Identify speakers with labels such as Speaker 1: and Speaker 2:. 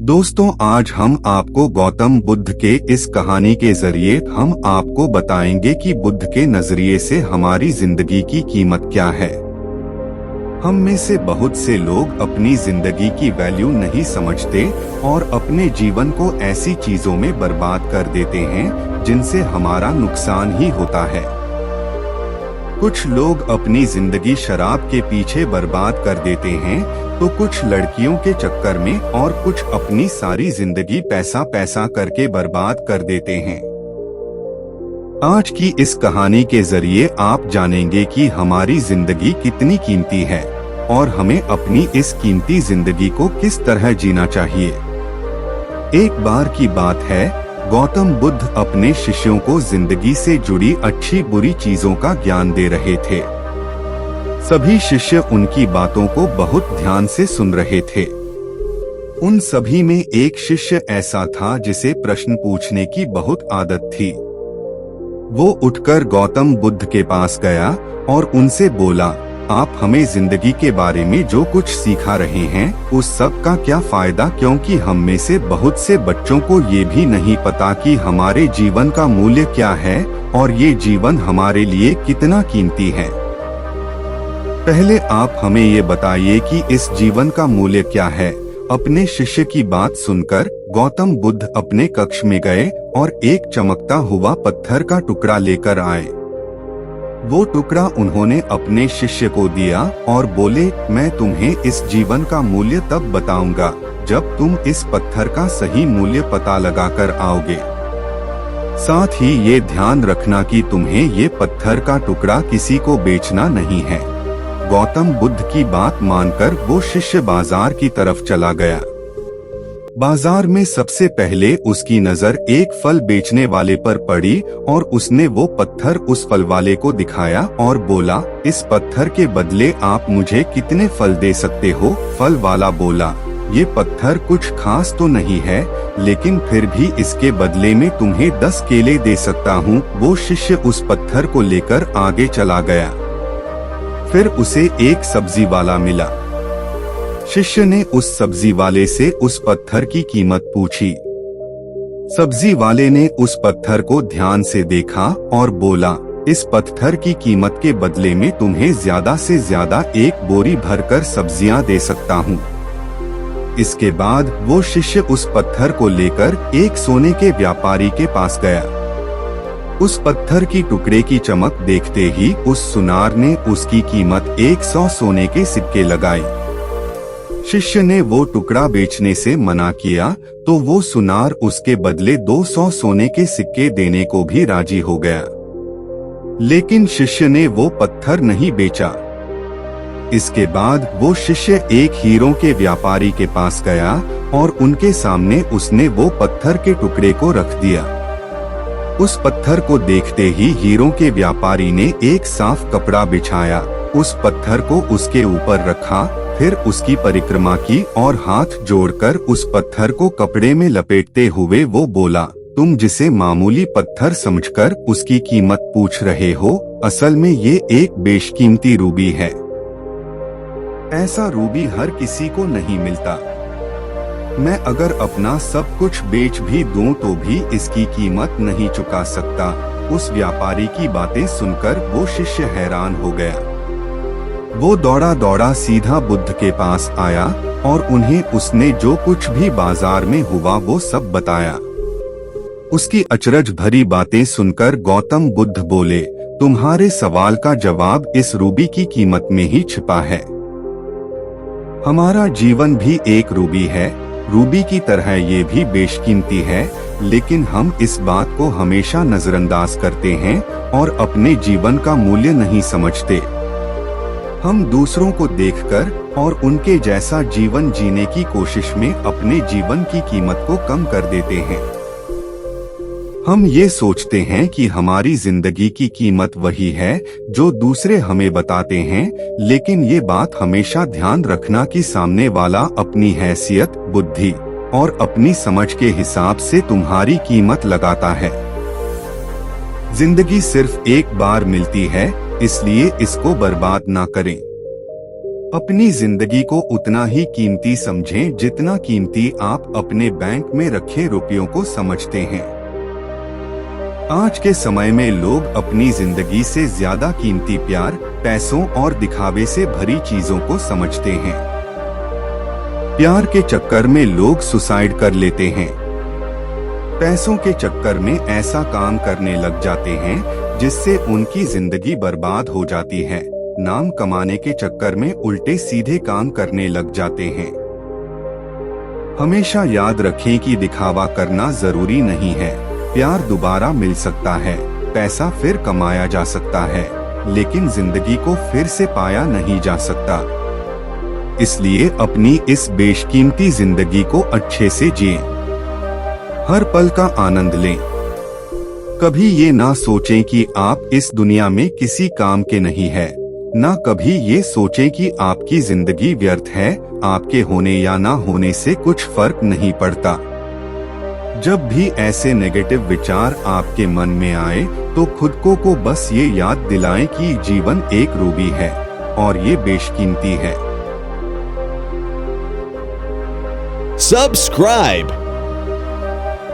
Speaker 1: दोस्तों, आज हम आपको गौतम बुद्ध के इस कहानी के जरिए हम आपको बताएंगे कि बुद्ध के नजरिए से हमारी जिंदगी की कीमत क्या है। हम में से बहुत से लोग अपनी जिंदगी की वैल्यू नहीं समझते और अपने जीवन को ऐसी चीजों में बर्बाद कर देते हैं जिनसे हमारा नुकसान ही होता है। कुछ लोग अपनी जिंदगी शराब के पीछे बर्बाद कर देते हैं, तो कुछ लड़कियों के चक्कर में और कुछ अपनी सारी जिंदगी पैसा करके बर्बाद कर देते हैं। आज की इस कहानी के जरिए आप जानेंगे कि हमारी जिंदगी कितनी कीमती है और हमें अपनी इस कीमती जिंदगी को किस तरह जीना चाहिए। एक बार की बात है, गौतम बुद्ध अपने शिष्यों को जिंदगी से जुड़ी अच्छी बुरी चीजों का ज्ञान दे रहे थे। सभी शिष्य उनकी बातों को बहुत ध्यान से सुन रहे थे। उन सभी में एक शिष्य ऐसा था जिसे प्रश्न पूछने की बहुत आदत थी। वो उठकर गौतम बुद्ध के पास गया और उनसे बोला, आप हमें जिंदगी के बारे में जो कुछ सिखा रहे हैं उस सब का क्या फायदा, क्योंकि हम में से बहुत से बच्चों को ये भी नहीं पता कि हमारे जीवन का मूल्य क्या है और ये जीवन हमारे लिए कितना कीमती है। पहले आप हमें ये बताइए कि इस जीवन का मूल्य क्या है। अपने शिष्य की बात सुनकर गौतम बुद्ध अपने कक्ष में गए और एक चमकता हुआ पत्थर का टुकड़ा लेकर आए। वो टुकड़ा उन्होंने अपने शिष्य को दिया और बोले, मैं तुम्हें इस जीवन का मूल्य तब बताऊंगा जब तुम इस पत्थर का सही मूल्य पता लगाकर आओगे। साथ ही ये ध्यान रखना कि तुम्हें ये पत्थर का टुकड़ा किसी को बेचना नहीं है। गौतम बुद्ध की बात मानकर वो शिष्य बाजार की तरफ चला गया। बाजार में सबसे पहले उसकी नजर एक फल बेचने वाले पर पड़ी और उसने वो पत्थर उस फल वाले को दिखाया और बोला, इस पत्थर के बदले आप मुझे कितने फल दे सकते हो। फल वाला बोला, ये पत्थर कुछ खास तो नहीं है, लेकिन फिर भी इसके बदले में तुम्हें 10 केले दे सकता हूँ। वो शिष्य उस पत्थर को लेकर आगे चला गया। फिर उसे एक सब्जी वाला मिला। शिष्य ने उस सब्जी वाले से उस पत्थर की कीमत पूछी। सब्जी वाले ने उस पत्थर को ध्यान से देखा और बोला, इस पत्थर की कीमत के बदले में तुम्हें ज्यादा से ज्यादा एक बोरी भरकर सब्जियां दे सकता हूँ। इसके बाद वो शिष्य उस पत्थर को लेकर एक सोने के व्यापारी के पास गया। उस पत्थर की टुकड़े की चमक देखते ही उस सुनार ने उसकी कीमत 100 सोने के सिक्के लगाई। शिष्य ने वो टुकड़ा बेचने से मना किया तो वो सुनार उसके बदले 200 सोने के सिक्के देने को भी राजी हो गया। लेकिन शिष्य ने वो पत्थर नहीं बेचा। इसके बाद वो शिष्य एक हीरों के व्यापारी के पास गया और उनके सामने उसने वो पत्थर के टुकड़े को रख दिया। उस पत्थर को देखते ही हीरों के व्यापारी ने एक साफ कपड़ा बिछाया, उस पत्थर को उसके ऊपर रखा, फिर उसकी परिक्रमा की और हाथ जोड़कर उस पत्थर को कपड़े में लपेटते हुए वो बोला, तुम जिसे मामूली पत्थर समझकर उसकी कीमत पूछ रहे हो, असल में ये एक बेशकीमती रूबी है। ऐसा रूबी हर किसी को नहीं मिलता। मैं अगर अपना सब कुछ बेच भी दूं तो भी इसकी कीमत नहीं चुका सकता। उस व्यापारी की बातें सुनकर वो शिष्य हैरान हो गया। वो दौड़ा दौड़ा सीधा बुद्ध के पास आया और उन्हें उसने जो कुछ भी बाजार में हुआ वो सब बताया। उसकी अचरज भरी बातें सुनकर गौतम बुद्ध बोले, तुम्हारे सवाल का जवाब इस रूबी की कीमत में ही छिपा है। हमारा जीवन भी एक रूबी है, रूबी की तरह ये भी बेशकीमती है, लेकिन हम इस बात को हमेशा नजरअंदाज करते हैं और अपने जीवन का मूल्य नहीं समझते। हम दूसरों को देखकर और उनके जैसा जीवन जीने की कोशिश में अपने जीवन की कीमत को कम कर देते हैं। हम ये सोचते हैं कि हमारी जिंदगी की कीमत वही है जो दूसरे हमें बताते हैं, लेकिन ये बात हमेशा ध्यान रखना कि सामने वाला अपनी हैसियत, बुद्धि और अपनी समझ के हिसाब से तुम्हारी कीमत लगाता है। जिंदगी सिर्फ एक बार मिलती है, इसलिए इसको बर्बाद ना करें। अपनी जिंदगी को उतना ही कीमती समझें जितना कीमती आप अपने बैंक में रखे रुपयों को समझते हैं। आज के समय में लोग अपनी जिंदगी से ज्यादा कीमती प्यार, पैसों और दिखावे से भरी चीजों को समझते हैं। प्यार के चक्कर में लोग सुसाइड कर लेते हैं। पैसों के चक्कर में ऐसा काम करने लग जाते हैं जिससे उनकी जिंदगी बर्बाद हो जाती है। नाम कमाने के चक्कर में उल्टे सीधे काम करने लग जाते हैं। हमेशा याद रखें कि दिखावा करना जरूरी नहीं है। प्यार दोबारा मिल सकता है, पैसा फिर कमाया जा सकता है, लेकिन जिंदगी को फिर से पाया नहीं जा सकता। इसलिए अपनी इस बेशकीमती जिंदगी को अच्छे से जिएं। हर पल का आनंद लें। कभी ये ना सोचें कि आप इस दुनिया में किसी काम के नहीं है, ना कभी ये सोचें कि आपकी जिंदगी व्यर्थ है। आपके होने या ना होने से कुछ फर्क नहीं पड़ता। जब भी ऐसे नेगेटिव विचार आपके मन में आए तो खुद को बस ये याद दिलाएं कि जीवन एक रूबी है और ये बेशकीमती है।
Speaker 2: Subscribe